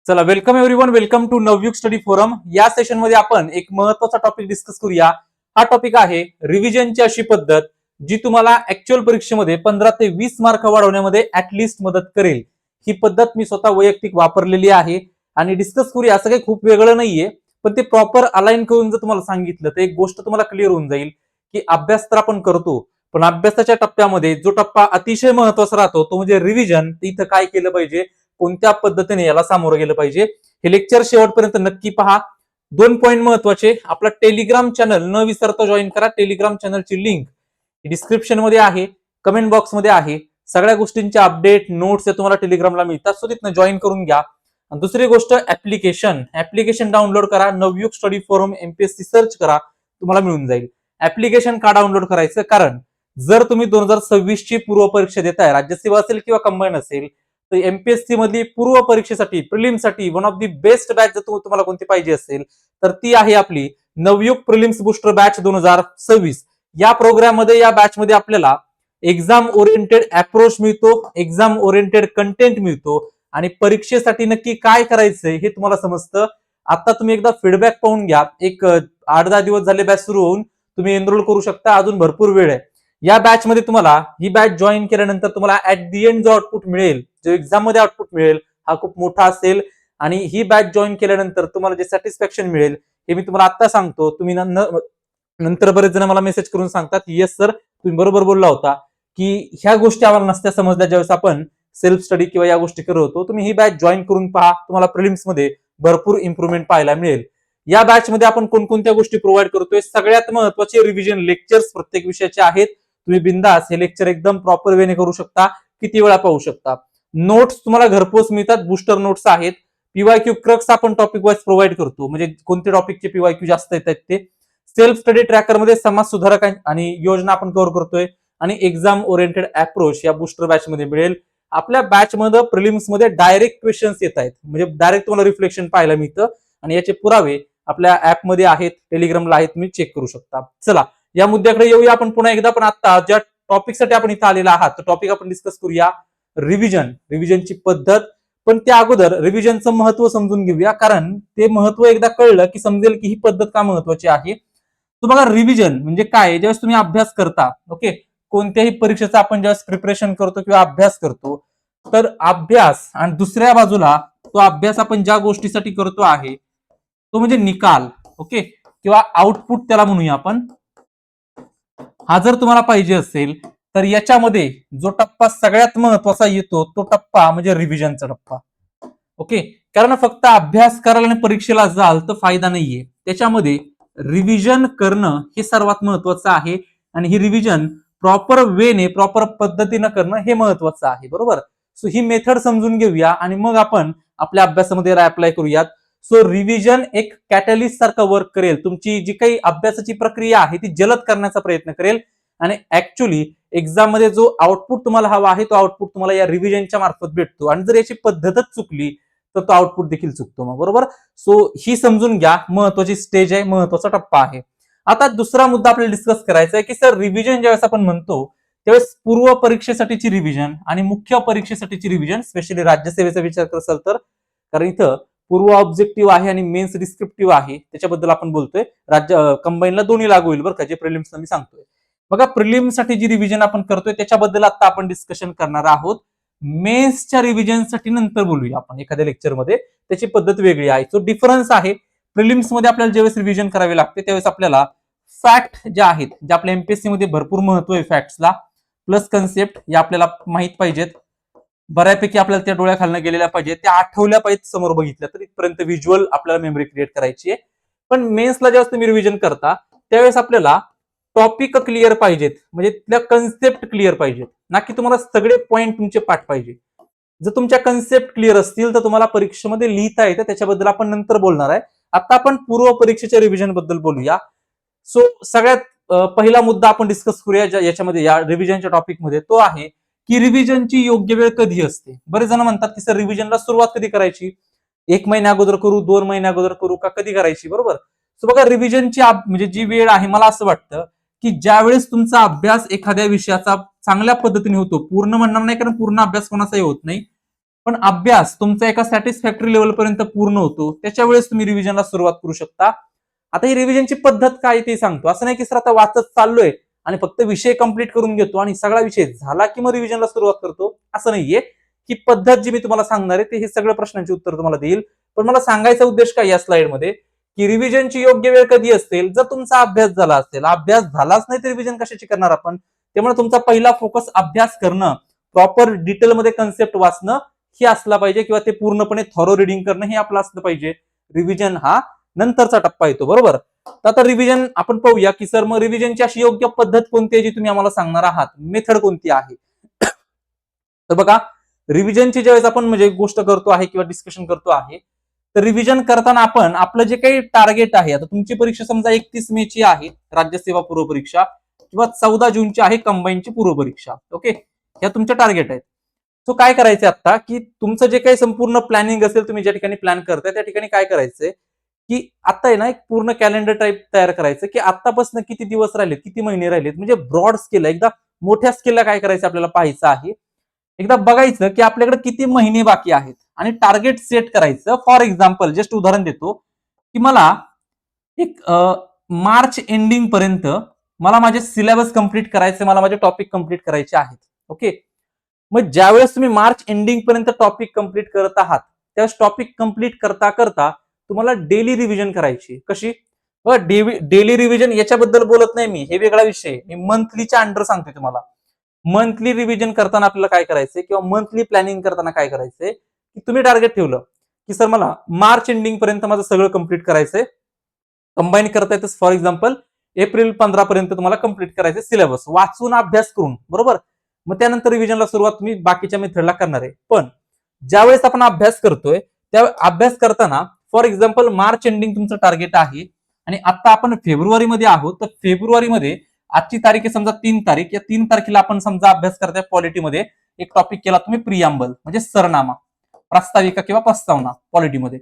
चला welcome everyone, welcome to Navyug study forum. या session मध्ये आपण एक महत्त्वाचा टॉपिक डिस्कस करूया. हा टॉपिक आहे रिव्हिजनची अशी पद्धत जी तुम्हाला ऍक्च्युअल परीक्षेमध्ये 15 ते 20 मार्क वाढवण्यामध्ये ऍटलिस्ट मदत करेल. ही पद्धत मी स्वतः वैयक्तिक वापरलेली आहे आणि डिस्कस करूया. असं काही खूप वेगळं नाहीये, पण ते प्रॉपर अलाइन करून जर तुम्हाला सांगितलं तर एक गोष्ट तुम्हाला क्लिअर होऊन जाईल की अभ्यास तर आपण करतो, पण अभ्यासाच्या टप्प्यामध्ये जो टप्पा अतिशय महत्त्वाचा राहतो तो म्हणजे रिव्हिजन. इथं काय केलं पाहिजे, कोणत्या पद्धतीने याला सामोरं गेलं पाहिजे. हे लेक्चर शेवटपर्यंत नक्की पहा. 2 पॉईंट महत्वाचे. आपला टेलिग्राम चॅनल न विसरता जॉईन करा. टेलिग्राम चॅनलची लिंक डिस्क्रिप्शन मध्ये आहे, कमेंट बॉक्स मध्ये आहे. सगळ्या गोष्टींचे अपडेट नोट्स तुम्हाला टेलिग्रामला मिळतात, सो तिथनं जॉईन करून घ्या. आणि दुसरी गोष्ट, ऍप्लिकेशन डाउनलोड करा. Navyug study forum MPSC search करा, तुम्हाला मिळून जाईल. ऍप्लिकेशन का डाउनलोड करायचं, कारण जर तुम्ही 2026 ची पूर्व परीक्षा देताय, राज्यसेवा असेल किंवा कंबाईन असेल, तर एमपीएससी मधली पूर्व परीक्षेसाठी प्रिलिम्ससाठी one of the best batch जर तुम्हाला कोणती पाहिजे असेल तर ती आहे आपली नवयुग प्रिलिम्स बूस्टर बॅच 2026. या प्रोग्राम मध्ये, या बॅच मध्ये आपल्याला एक्झाम ओरिएंटेड अप्रोच मिळतो, एक्झाम ओरिएंटेड कंटेंट मिळतो आणि परीक्षेसाठी नक्की काय करायचंय हे तुम्हाला समजतं. आता तुम्ही एकदा फीडबॅक पाहून घ्या. एक 8-10 दिवस झाले बॅच सुरू होऊन, तुम्ही एनरोल करू शकता, अजून भरपूर वेळ आहे. या बॅच मध्ये तुम्हाला, ही बॅच जॉईन केल्यानंतर तुम्हाला ऍट दी एंड जो आउटपुट मिळेल, जो एक्झाम मध्ये आउटपुट मिळेल, हा खूप मोठा असेल. आणि ही बॅच जॉईन केल्यानंतर तुम्हाला जे सॅटिस्फॅक्शन मिळेल हे मी तुम्हाला आता सांगतो. तुम्ही नंतर बरेच जण मला मेसेज करून सांगतात, येस सर तुम्ही बरोबर बोलला होता की ह्या गोष्टी आम्हाला नसत्या समजल्या ज्यावेळेस आपण सेल्फ स्टडी किंवा या गोष्टी करत होतो. तुम्ही ही बॅच जॉईन करून पहा, तुम्हाला प्रिलिम्स मध्ये भरपूर इम्प्रुव्हमेंट पाहायला मिळेल. या बॅच मध्ये आपण कोणकोणत्या गोष्टी प्रोव्हाइड करतोय, सगळ्यात महत्त्वाचे रिव्हिजन लेक्चर्स प्रत्येक विषयाचे आहेत. तुम्ही बिंदास हे लेक्चर एकदम प्रॉपर वेने करू शकता, किती वेळा पाहू शकता. नोट्स तुम्हाला घरपोच मिळतात, बुस्टर नोट्स आहेत. पीवायक्यू क्रक्स आपण टॉपिक वाईज प्रोव्हाइड करतो, म्हणजे कोणते टॉपिकचे पीवायक्यू जास्त येतात ते. सेल्फ स्टडी ट्रॅकर मध्ये समाज सुधारक आणि योजना आपण कव्हर करतोय. आणि एक्झाम ओरिएंटेड अप्रोच या बुस्टर बॅच मध्ये मिळेल. आपल्या बॅच मध्ये प्रिलिम्स मध्ये डायरेक्ट क्वेश्चन्स येत आहेत, म्हणजे डायरेक्ट तुम्हाला रिफ्लेक्शन पाहायला मिळतं आणि याचे पुरावे आपल्या ऍप मध्ये आहेत, टेलिग्रामला आहेत, तुम्ही चेक करू शकता. चला या मुद्द्याकडे येऊया आपण पुन्हा एकदा. पण आता ज्या टॉपिकसाठी आपण इथं आलेला आहात, तो टॉपिक आपण डिस्कस करूया, रिव्हिजनची पद्धत. पण त्या अगोदर रिव्हिजनचं महत्व समजून घेऊया, कारण ते महत्व एकदा कळलं की समजेल की ही पद्धत का महत्वाची आहे. तुम्हाला रिव्हिजन म्हणजे काय, ज्यावेळेस तुम्ही अभ्यास करता, ओके, कोणत्याही परीक्षेचा आपण ज्यावेळेस प्रिपरेशन करतो किंवा अभ्यास करतो, तर अभ्यास आणि दुसऱ्या बाजूला तो अभ्यास आपण ज्या गोष्टीसाठी करतो आहे तो म्हणजे निकाल, ओके, किंवा आउटपुट त्याला म्हणूया आपण. हा जर तुम्हाला पाहिजे असेल तर याच्यामध्ये जो टप्पा सगळ्यात महत्वाचा येतो तो टप्पा म्हणजे रिव्हिजनचा टप्पा, ओके. कारण फक्त अभ्यास करायला आणि परीक्षेला जाल तर फायदा नाहीये. त्याच्यामध्ये रिव्हिजन करणं हे सर्वात महत्वाचं आहे आणि ही रिव्हिजन प्रॉपर वेने, प्रॉपर पद्धतीनं करणं हे महत्वाचं आहे, बरोबर. सो ही मेथड समजून घेऊया आणि मग आपण आपल्या अभ्यासामध्ये अप्लाय करूयात. सो रिव्हिजन एक कॅटलिस्ट सारखं वर्क करेल. तुमची जी काही अभ्यासाची प्रक्रिया आहे ती जलद करण्याचा प्रयत्न करेल आणि ऍक्च्युअली एक्झाम मध्ये जो आउटपुट तुम्हाला हवा आहे तो आउटपुट तुम्हाला या रिव्हिजनच्या मार्फत भेटतो. आणि जर याची पद्धतच चुकली तर तो आउटपुट देखील चुकतो मग, बरोबर. सो ही समजून घ्या, महत्वाची स्टेज आहे, महत्वाचा टप्पा आहे. आता दुसरा मुद्दा आपल्याला डिस्कस करायचा आहे की सर रिव्हिजन ज्यावेळेस आपण म्हणतो त्यावेळेस पूर्व परीक्षेसाठीची रिव्हिजन आणि मुख्य परीक्षेसाठीची रिव्हिजन, स्पेशली राज्यसेवेचा विचार करत असाल तर, कारण इथं पूर्व ऑब्जेक्टिव्ह आहे आणि मेन्स डिस्क्रिप्टिव्ह आहे, त्याच्याबद्दल आपण बोलतोय. राज्य कंबाईनला दोन्ही लागू होईल बरं का, जे प्रिलिम्स मी सांगतोय. बघा, प्रिलिम्ससाठी जी रिव्हिजन आपण करतोय त्याच्याबद्दल आता आपण डिस्कशन करणार आहोत. मेन्सच्या रिव्हिजनसाठी नंतर बोलूया आपण एखाद्या लेक्चरमध्ये, त्याची पद्धत वेगळी आहे. तो डिफरन्स आहे. प्रिलिम्स मध्ये आपल्याला ज्यावेळेस रिव्हिजन करावे लागते त्यावेळेस आपल्याला फॅक्ट ज्या आहेत, ज्या आपल्या एमपीएससी मध्ये भरपूर महत्व आहे फॅक्ट्सला, प्लस कन्सेप्ट या आपल्याला माहित पाहिजेत. बऱ्यापैकी आपल्याला त्या डोळ्या खालनं गेलेल्या पाहिजेत, त्या आठवल्या पाहिजेत, समोर बघितल्या तर इथपर्यंत व्हिज्युअल आपल्याला मेमरी क्रिएट करायची आहे. पण मेन्सला ज्यावेळेस तुम्ही रिव्हिजन करता त्यावेळेस आपल्याला टॉपिक क्लिअर पाहिजेत, म्हणजे तिथल्या कन्सेप्ट क्लिअर पाहिजेत, ना की तुम्हाला सगळे पॉईंट तुमचे पाठ पाहिजे. जर तुमच्या कन्सेप्ट क्लिअर असतील तर तुम्हाला परीक्षेमध्ये लिहिता येतं, त्याच्याबद्दल आपण नंतर बोलणार आहे. आता आपण पूर्व परीक्षेच्या रिव्हिजन बद्दल बोलूया. सो सगळ्यात पहिला मुद्दा आपण डिस्कस करूया याच्यामध्ये, या रिव्हिजनच्या टॉपिक मध्ये, तो आहे की रिव्हिजनची योग्य वेळ कधी असते. बरेच जण म्हणतात की सर रिव्हिजनला सुरुवात कधी करायची, 1 महिन्या अगोदर करू, 2 महिन्या अगोदर करू का, कधी करायची, बरोबर. सो बघा, रिव्हिजनची म्हणजे जी वेळ आहे, मला असं वाटतं की ज्यावेळेस तुमचा अभ्यास एखाद्या विषयाचा चांगल्या पद्धतीने होतो, पूर्ण म्हणणार नाही कारण पूर्ण अभ्यास कोणाचाही होत नाही, पण अभ्यास तुमचा एका सॅटिस्फॅक्टरी लेवल पर्यंत पूर्ण होतो, त्याच्या वेळेस तुम्ही रिव्हिजनला सुरुवात करू शकता. आता ही रिव्हिजनची पद्धत काय ते सांगतो. असं नाही की सर आता वाचत चाललोय आणि फक्त विषय कंप्लीट करून घेतो आणि सगळा विषय झाला की मग रिव्हिजनला सुरुवात करतो, असं नाहीये. ही पद्धत जी मी तुम्हाला सांगणार आहे ते हे सगळं प्रश्नांची उत्तर तुम्हाला देईल. पण मला सांगायचा उद्देश काय या स्लाइडमध्ये, की रिव्हिजनची योग्य वेळ कधी असेल, जर तुमचा अभ्यास झाला असेल. अभ्यास झालाच नाही तर रिव्हिजन कशाची करणार आपण. त्यामुळे तुमचा पहिला फोकस अभ्यास करणं, प्रॉपर डिटेलमध्ये कन्सेप्ट वाचणं हे असला पाहिजे, किंवा ते पूर्णपणे थॉरो रिडिंग करणं हे आपलं असलं पाहिजे. रिव्हिजन हा नंतरचा टप्पा येतो, बरोबर. तर आता रिव्हिजन आपण पाहूया, की सर मग रिव्हिजनची अशी योग्य पद्धत कोणती आहे जी तुम्ही आम्हाला सांगणार आहात, मेथड कोणती आहे. तर बघा, रिव्हिजनची ज्यावेळेस आपण म्हणजे गोष्ट करतो आहे किंवा डिस्कशन करतो आहे, तर रिव्हिजन करताना आपण आपलं जे काही टार्गेट आहे, आता तुमची परीक्षा समजा 31 मे ची आहे राज्यसेवा पूर्व परीक्षा, किंवा 14 जूनची आहे कंबाईनची पूर्व परीक्षा. ओके, ह्या तुमच्या टार्गेट आहेत. सो काय करायचंय आता, की तुमचं जे काही संपूर्ण प्लॅनिंग असेल, तुम्ही ज्या ठिकाणी प्लॅन करताय त्या ठिकाणी काय करायचंय, की आता आहे ना एक पूर्ण कॅलेंडर टाईप तयार करायचं, की आतापासून किती दिवस राहिलेत, किती महिने राहिलेत, म्हणजे ब्रॉड स्केल एकदा मोठ्या स्केलला काय करायचं आपल्याला पाहायचं आहे. एकदा बघायचं की आपल्याकडे किती महिने बाकी आहेत आणि टार्गेट सेट करायचं. फॉर एक्झाम्पल जस्ट उदाहरण देतो, की मला एक मार्च एंडिंग पर्यंत मला माझे सिलेबस कंप्लीट करायचे, मला माझे टॉपिक कंप्लीट करायचे आहेत. ओके, मग ज्यावेळेस तुम्ही मार्च एंडिंग पर्यंत टॉपिक कंप्लीट करत आहात, त्यावेळेस टॉपिक कंप्लीट करता करता तुम्हाला डेली रिव्हिजन करायची. कशी? डेली रिव्हिजन याच्याबद्दल बोलत नाही मी, हे वेगळा विषय. मी मंथलीच्या अंडर सांगतोय तुम्हाला. मंथली रिव्हिजन करताना आपल्याला काय करायचंय, किंवा मंथली प्लॅनिंग करताना काय करायचंय, की तुम्ही टार्गेट ठेवलं की सर मला मार्च एंडिंग पर्यंत माझं सगळं कंप्लीट करायचंय. कंबाईन करता येतं, फॉर एक्झाम्पल एप्रिल 15 पर्यंत तुम्हाला कंप्लीट करायचं सिलेबस वाचून अभ्यास करून, बरोबर. मग त्यानंतर रिव्हिजनला सुरुवात तुम्ही बाकीच्या मेथडला करणार आहे. पण ज्यावेळेस आपण अभ्यास करतोय, त्या अभ्यास करताना फॉर एक्झाम्पल मार्च एंडिंग तुमचं टार्गेट आहे आणि आता आपण फेब्रुवारीमध्ये आहोत, तर फेब्रुवारीमध्ये आजची तारीख आहे समजा 3 तारीख, या 3 तारखेला आपण समजा अभ्यास करताय पॉलिटीमध्ये एक टॉपिक केला तुम्ही प्रियांबल, म्हणजे सरनामा, प्रास्ताविका किंवा प्रस्तावना पॉलिटीमध्ये.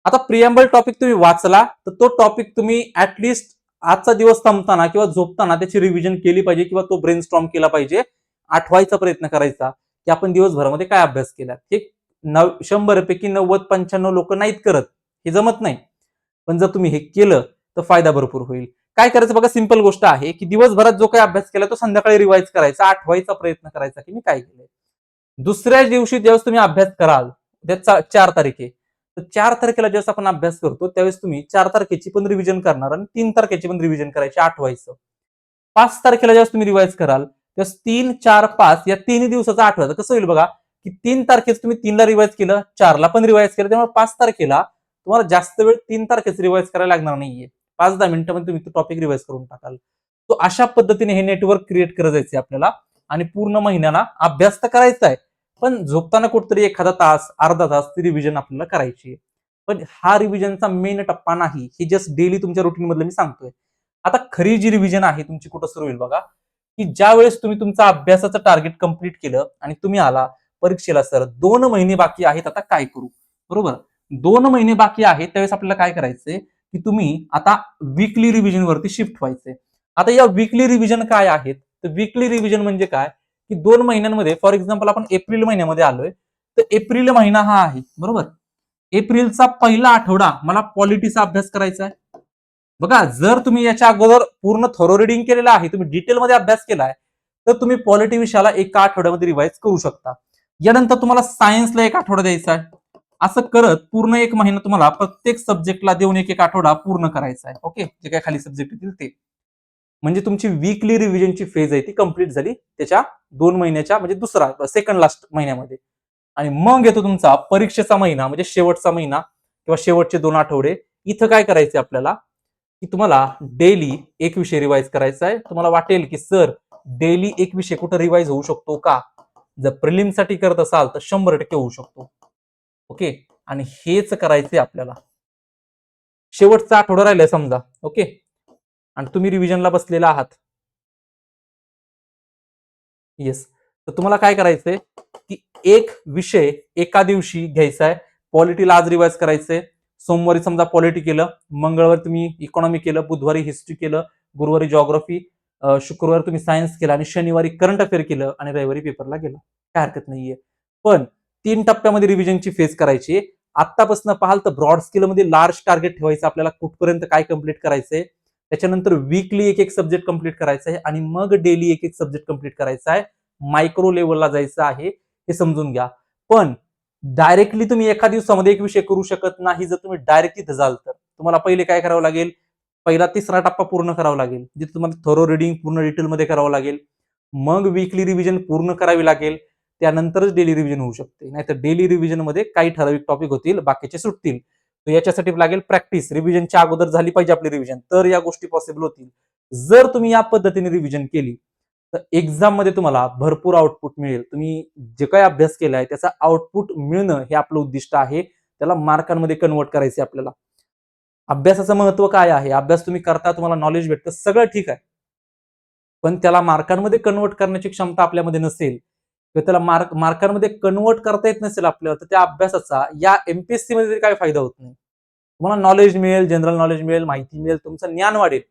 आता प्रियांबल टॉपिक तुम्ही वाचला, तर तो टॉपिक तुम्ही ऍटलिस्ट आजचा दिवस संपताना किंवा झोपताना त्याची रिव्हिजन केली पाहिजे, किंवा तो ब्रेनस्टॉर्म केला पाहिजे, आठवायचा प्रयत्न करायचा की आपण दिवसभरामध्ये काय अभ्यास केला. हे 100 पैकी 90-95 लोक नाहीत करत, हे जमत नाही. पण जर तुम्ही हे केलं तर फायदा भरपूर होईल. काय करायचं बघा, सिंपल गोष्ट आहे, की दिवसभरात जो काही अभ्यास केला तो संध्याकाळी रिवाइज करायचा, आठवायचा प्रयत्न करायचा की मी काय केलंय. दुसऱ्या दिवशी ज्यावेळेस तुम्ही अभ्यास कराल, त्या 4 तारीख आहे, तर 4 तारखेला ज्यावेळेस आपण अभ्यास करतो त्यावेळेस तुम्ही 4 तारखेची पण रिव्हिजन करणार आणि 3 तारखेची पण रिव्हिजन करायची, आठवायचं. 5 तारखेला ज्यावेळेस तुम्ही रिवाइज कराल त्यावेळेस 3, 4, 5 या 3 दिवसाचा आठवायचं. कसं होईल बघा, की 3 तारखेच तुम्ही 3ला रिवाइज केलं, 4ला पण रिवाइज केलं, त्यामुळे 5 तारखेला तुम्हाला जास्त वेळ 3 तारखेच रिवाइज करायला लागणार नाहीये. 5-10 मिनिटांमध्ये तुम्ही तो टॉपिक रिवाइज करून टाकाल. तो अशा पद्धतीने हे नेटवर्क क्रिएट करत जायचे आपल्याला, आणि पूर्ण महिन्याला अभ्यास तर करायचा आहे, पण झोपताना कुठतरी एखादा तास, अर्धा तास ती रिव्हिजन आपल्याला करायची आहे. पण हा रिव्हिजनचा मेन टप्पा नाही, ही जस्ट डेली तुमच्या रुटीन मधलं मी सांगतोय. आता खरी जी रिव्हिजन आहे तुमची कुठं सुरू होईल बघा, की ज्या वेळेस तुम्ही तुमचा अभ्यासाचं टार्गेट कंप्लीट केलं आणि तुम्ही आला परीक्षेला, सर 2 महिने बाकी आहेत, आता काय करू, बरोबर. 2 महिने बाकी आहेत त्यावेळेस आपल्याला काय करायचंय, की तुम्ही आता वीकली रिव्हिजन वरती शिफ्ट व्हायचंय. आता या वीकली रिव्हिजन काय आहेत, तर वीकली रिव्हिजन म्हणजे काय, की 2 महिन्यांमध्ये फॉर एक्झाम्पल आपण एप्रिल महिन्यामध्ये आलोय, तर एप्रिल महिना हा आहे, बरोबर. एप्रिलचा पहिला आठवडा मला पॉलिटीचा अभ्यास करायचा आहे. बघा, जर तुम्ही याच्या अगोदर पूर्ण थोरो रिडिंग केलेलं आहे, तुम्ही डिटेलमध्ये अभ्यास केलाय, तर तुम्ही पॉलिटी विषयाला एका आठवड्यामध्ये रिवाइज करू शकता. यानंतर तुम्हाला सायन्सला 1 आठवडा द्यायचा आहे. असं करत पूर्ण 1 महिना तुम्हाला प्रत्येक सब्जेक्टला देऊन 1-1 आठवडा पूर्ण करायचा आहे. ओके, जे काही खाली सब्जेक्ट येतील ते. म्हणजे तुमची वीकली रिव्हिजनची फेज आहे ती कंप्लीट झाली त्याच्या 2 महिन्याच्या, म्हणजे दुसरा सेकंड लास्ट महिन्यामध्ये. आणि मग येतो तुमचा परीक्षेचा महिना, म्हणजे शेवटचा महिना किंवा शेवटचे 2 आठवडे. इथं काय करायचंय आपल्याला, की तुम्हाला डेली एक विषय रिवाइज करायचा आहे. तुम्हाला वाटेल की सर डेली एक विषय कुठं रिवाइज होऊ शकतो का, जर प्रिलिम साठी करत असाल तर 100% होऊ शकतो. ओके, आणि हेच करायचंय आपल्याला. शेवटचा आठवडा राहिलाय समजा, ओके, आणि तुम्ही रिव्हिजनला बसलेला आहात. येस, तर तुम्हाला काय करायचंय, की एक विषय एका दिवशी घ्यायचा आहे. पॉलिटीला आज रिवाइज करायचंय. सोमवारी समजा पॉलिटी केलं, मंगळवारी तुम्ही इकॉनॉमी केलं, बुधवारी हिस्ट्री केलं, गुरुवारी जॉग्राफी, शुक्रवारी तुम्ही सायन्स केलं, आणि शनिवारी करंट अफेअर केलं, आणि रविवारी पेपरला गेलं. काय हरकत नाहीये. पण 3 टप्प्यामध्ये रिव्हिजनची फेज करायची. आत्तापासून पाहाल तर ब्रॉड स्केलमध्ये लार्ज टार्गेट ठेवायचं, आपल्याला कुठपर्यंत काय कंप्लीट करायचंय. त्याच्यानंतर वीकली एक एक सब्जेक्ट कंप्लीट करायचा आहे आणि मग डेली एक एक सब्जेक्ट कंप्लीट करायचा आहे. मायक्रो लेवलला जायचं आहे, हे समजून घ्या. पण डायरेक्टली तुम्ही एका दिवसामध्ये एक विषय करू शकत नाही. जर तुम्ही डायरेक्ट तिथे जाल तर तुम्हाला पहिले काय करावं लागेल, पहिला 3रा टप्पा पूर्ण करावा लागेल, जिथे तुम्हाला थरो रिडिंग पूर्ण डिटेलमध्ये करावं लागेल. मग वीकली रिव्हिजन पूर्ण करावी लागेल, त्यानंतरच डेली रिव्हिजन होऊ शकते. नाहीतर डेली रिव्हिजन मध्ये काही ठराविक टॉपिक होतील, बाकीचे सुटतील. तर याच्यासाठी लागेल प्रॅक्टिस. रिव्हिजनच्या अगोदर झाली पाहिजे आपली रिव्हिजन, तर या गोष्टी पॉसिबल होतील. जर तुम्ही या पद्धतीने रिव्हिजन केली तर एक्झाम मध्ये तुम्हाला भरपूर आउटपुट मिळेल. तुम्ही जे काही अभ्यास केलाय त्याचा आउटपुट मिळणं हे आपलं उद्दिष्ट आहे. त्याला मार्कांमध्ये कन्वर्ट करायचे आपल्याला. अभ्यासाचं महत्व काय आहे, अभ्यास तुम्ही करता, तुम्हाला नॉलेज भेटतं, सगळं ठीक आहे. पण त्याला मार्कांमध्ये कन्वर्ट करण्याची क्षमता आपल्यामध्ये नसेल किंवा त्याला मार्कांमध्ये कन्वर्ट करता येत नसेल आपल्याला, तर त्या अभ्यासाचा या एमपीएससी मध्ये काही फायदा होत नाही. तुम्हाला नॉलेज मिळेल, जनरल नॉलेज मिळेल, माहिती मिळेल, तुमचं ज्ञान वाढेल,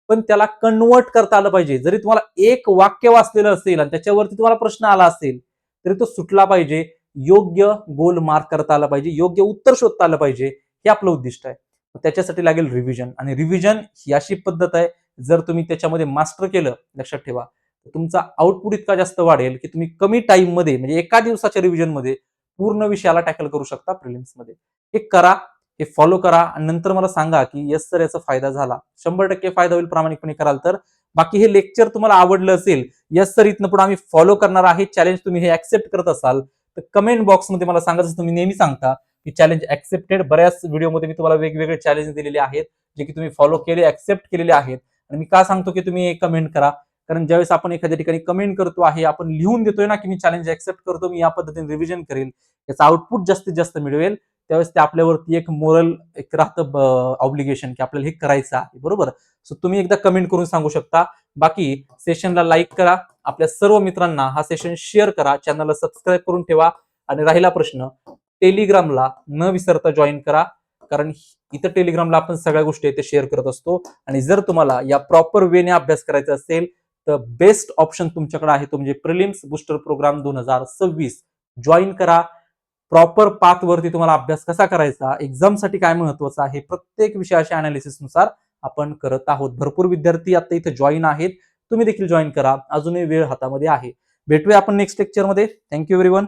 पण त्याला कन्वर्ट करता आलं पाहिजे. जरी तुम्हाला एक वाक्य वाचलेलं असेल आणि त्याच्यावरती तुम्हाला प्रश्न आला असेल तरी तो सुटला पाहिजे. योग्य गोल मार्क करता आला पाहिजे, योग्य उत्तर शोधता आलं पाहिजे, हे आपलं उद्दिष्ट आहे. त्याच्यासाठी लागेल रिव्हिजन. आणि रिव्हिजन ही अशी पद्धत आहे, जर तुम्ही त्याच्यामध्ये मास्टर केलं, लक्षात ठेवा, तुमचा आउटपुट इतका जास्त वाढेल की तुम्ही कमी टाइम मध्ये, म्हणजे एका दिवसाच्या रिव्हिजन मध्ये पूर्ण विषयाला टॅकल करू शकता प्रिलिम्स मध्ये. हे करा, हे फॉलो करा आणि नंतर मला सांगा की यस सर याचा फायदा झाला. 100% फायदा होईल प्रामाणिकपणे कराल तर. बाकी हे लेक्चर तुम्हाला आवडलं असेल, यस सर इथनं पुढे आम्ही फॉलो करणार आहे, चॅलेंज तुम्ही हे ऍक्सेप्ट करत असाल तर कमेंट बॉक्समध्ये मला सांगा. जसं तुम्ही नेहमी सांगता की चॅलेंज ऍक्सेप्टेड. बऱ्याच व्हिडिओमध्ये मी तुम्हाला वेगवेगळे चॅलेंज दिलेले आहेत, जे की तुम्ही फॉलो केले, ऍक्सेप्ट केलेले आहेत. आणि मी का सांगतो की तुम्ही कमेंट करा, कारण ज्यावेळेस आपण एखाद्या ठिकाणी कमेंट करतो आहे, आपण लिहून देतोय ना की मी चॅलेंज ऍक्सेप्ट करतो, मी या पद्धतीने रिव्हिजन करेल, याचा आउटपुट जास्तीत जास्त मिळवेल, त्यावेळेस ते आपल्यावरती एक मोरल एक राहतं ऑब्लिगेशन की आपल्याला हे करायचं आहे, बरोबर. सो तुम्ही एकदा कमेंट करून सांगू शकता. बाकी सेशनला लाईक करा, आपल्या सर्व मित्रांना हा सेशन शेअर करा, चॅनलला सबस्क्राईब करून ठेवा. आणि राहिला प्रश्न, टेलिग्रामला न विसरता जॉईन करा, कारण इथं टेलिग्रामला आपण सगळ्या गोष्टी इथे शेअर करत असतो. आणि जर तुम्हाला या प्रॉपर वेने अभ्यास करायचा असेल तर बेस्ट ऑप्शन तुमच्याकडे आहे, तो म्हणजे प्रिलिम्स बूस्टर प्रोग्राम 2026 जॉईन करा. प्रॉपर पाथ वरती तुम्हाला अभ्यास कसा करायचा, एक्झाम साठी काय महत्वाचं आहे, प्रत्येक विषयाच्या अनालिसिस नुसार आपण करत आहोत. भरपूर विद्यार्थी आता इथे जॉईन आहेत, तुम्ही देखील जॉईन करा, अजूनही वेळ हातामध्ये आहे. भेटूया आपण नेक्स्ट लेक्चर मध्ये. Thank you everyone.